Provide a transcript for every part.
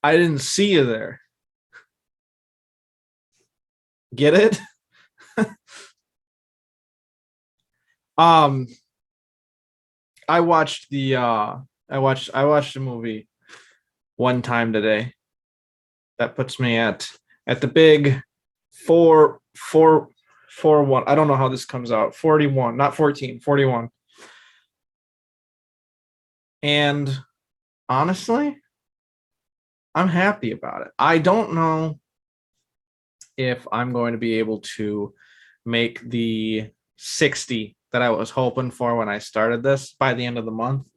I didn't see you there. Get it? Um, I watched a movie one time today. That puts me at the big four one. I don't know how this comes out. 41, not 14, 41. And honestly, I'm happy about it. I don't know if I'm going to be able to make the 60 that I was hoping for when I started this by the end of the month,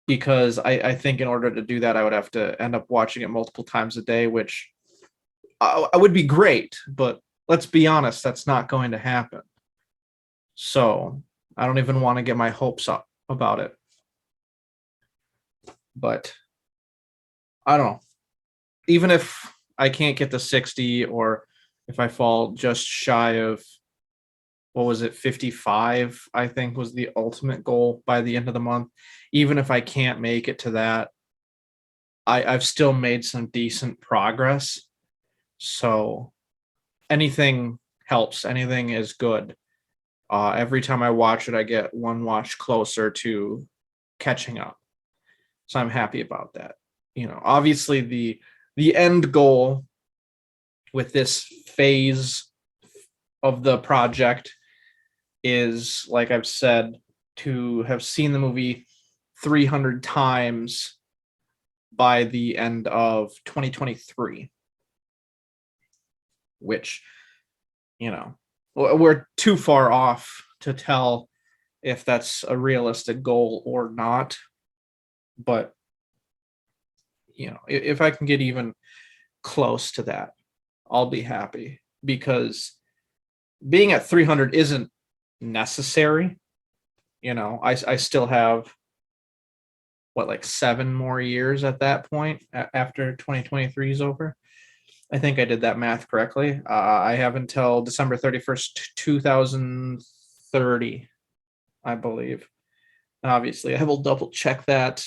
because I think in order to do that, I would have to end up watching it multiple times a day, which I would be great, but let's be honest, that's not going to happen. So I don't even want to get my hopes up about it. But I don't know. Even if I can't get the 60, or if I fall just shy of, what was it, 55, I think was the ultimate goal by the end of the month. Even if I can't make it to that, I've still made some decent progress. So anything helps, anything is good. Every time I watch it, I get one watch closer to catching up. So I'm happy about that. Obviously the end goal with this phase of the project is, like I've said, to have seen the movie 300 times by the end of 2023, which, we're too far off to tell if that's a realistic goal or not. But, if I can get even close to that, I'll be happy, because being at 300 isn't necessary. I still have, what, like 7 more years at that point, after 2023 is over. I think I did that math correctly. I have until December 31st, 2030, I believe. And obviously, I will double check that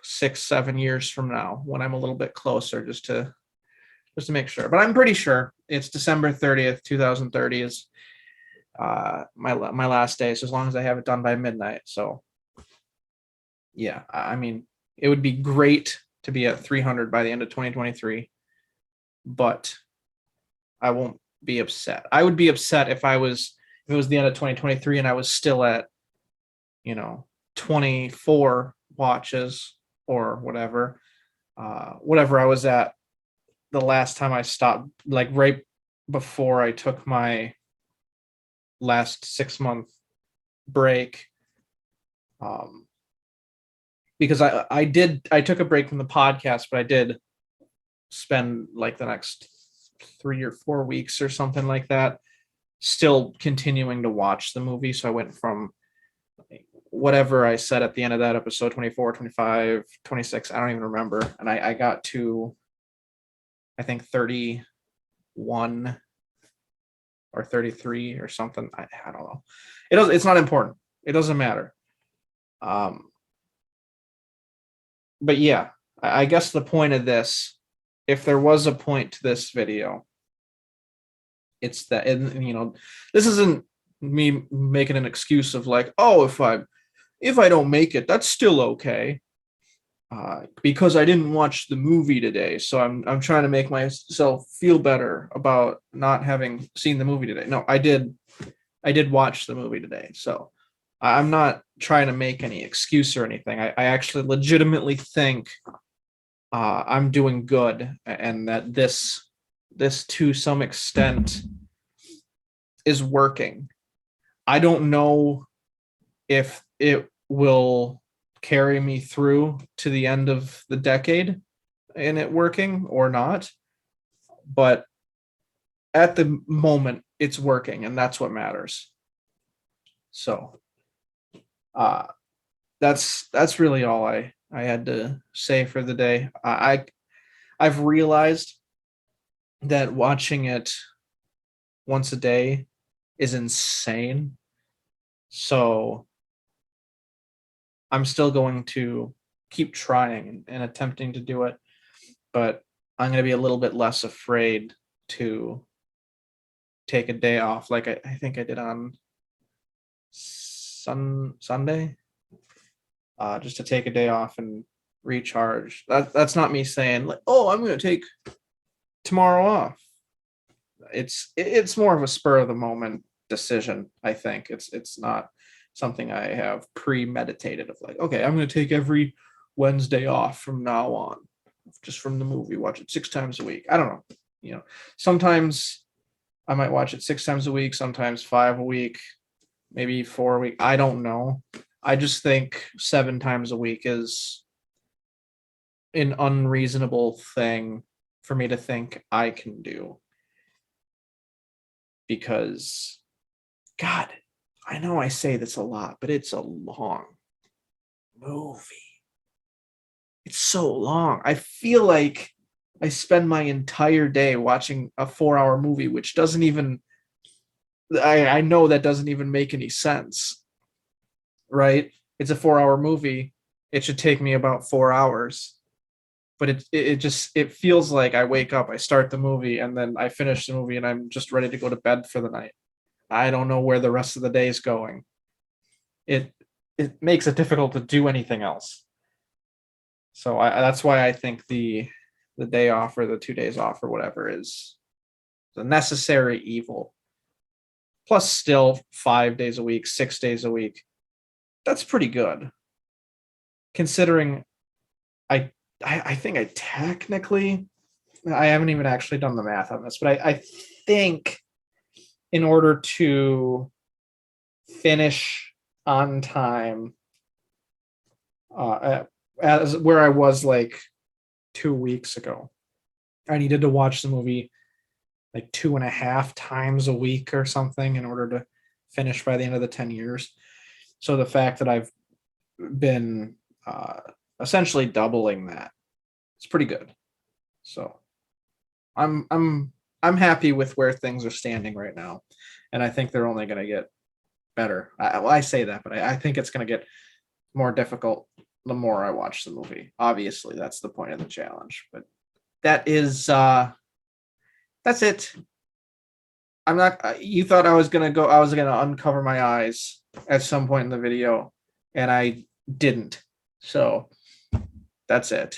6, 7 years from now when I'm a little bit closer, just to make sure. But I'm pretty sure it's December 30th, 2030 is my last day. So as long as I have it done by midnight. So yeah, I mean, it would be great to be at 300 by the end of 2023, but I won't be upset. I would be upset if it was the end of 2023 and I was still at, you know, 24 watches or whatever I was at the last time I stopped, like right before I took my last 6 month break. Um, because I took a break from the podcast, but I did spend like the next 3 or 4 weeks or something like that still continuing to watch the movie. So I went from whatever I said at the end of that episode, 24, 25, 26, I don't even remember. And I got to, I think, 31 or 33 or something. I don't know. It's not important. It doesn't matter. Um, but yeah, I guess the point of this, if there was a point to this video, it's that, and this isn't me making an excuse of like, oh, if I don't make it, that's still okay. Because I didn't watch the movie today, so I'm trying to make myself feel better about not having seen the movie today. No, I did watch the movie today, so I'm not trying to make any excuse or anything. I actually legitimately think I'm doing good, and that this to some extent is working. I don't know if it will carry me through to the end of the decade in it working or not, but at the moment it's working, and that's what matters. So uh that's really all I had to say for the day. I've realized that watching it once a day is insane. So I'm still going to keep trying and attempting to do it, but I'm going to be a little bit less afraid to take a day off, like I think I did on Sunday, just to take a day off and recharge. That's not me saying like, oh, I'm going to take tomorrow off. It's more of a spur of the moment decision. I think it's not something I have premeditated of like, okay, I'm going to take every Wednesday off from now on, just from the movie, watch it 6 times a week. I don't know. Sometimes I might watch it 6 times a week, sometimes 5 a week, maybe 4 a week. I don't know. I just think 7 times a week is an unreasonable thing for me to think I can do. Because, God, I know I say this a lot, but it's a long movie. It's so long. I feel like I spend my entire day watching a 4-hour movie, which doesn't even, I know that doesn't even make any sense, right? It's a 4-hour movie. It should take me about 4 hours. But it feels like I wake up, I start the movie, and then I finish the movie and I'm just ready to go to bed for the night. I don't know where the rest of the day is going. It makes it difficult to do anything else. So that's why I think the day off or the 2 days off or whatever is the necessary evil. Plus, still 5 days a week, 6 days a week. That's pretty good, considering I think I technically, I haven't even actually done the math on this, but I think in order to finish on time, as where I was like 2 weeks ago, I needed to watch the movie like 2.5 times a week or something in order to finish by the end of the 10 years. So the fact that I've been essentially doubling that, it's pretty good. So I'm happy with where things are standing right now, and I think they're only going to get better. I say that, but I think it's going to get more difficult the more I watch the movie. Obviously, that's the point of the challenge. But that is that's it. I'm not. You thought I was going to go. I was going to uncover my eyes at some point in the video, and I didn't. So that's it.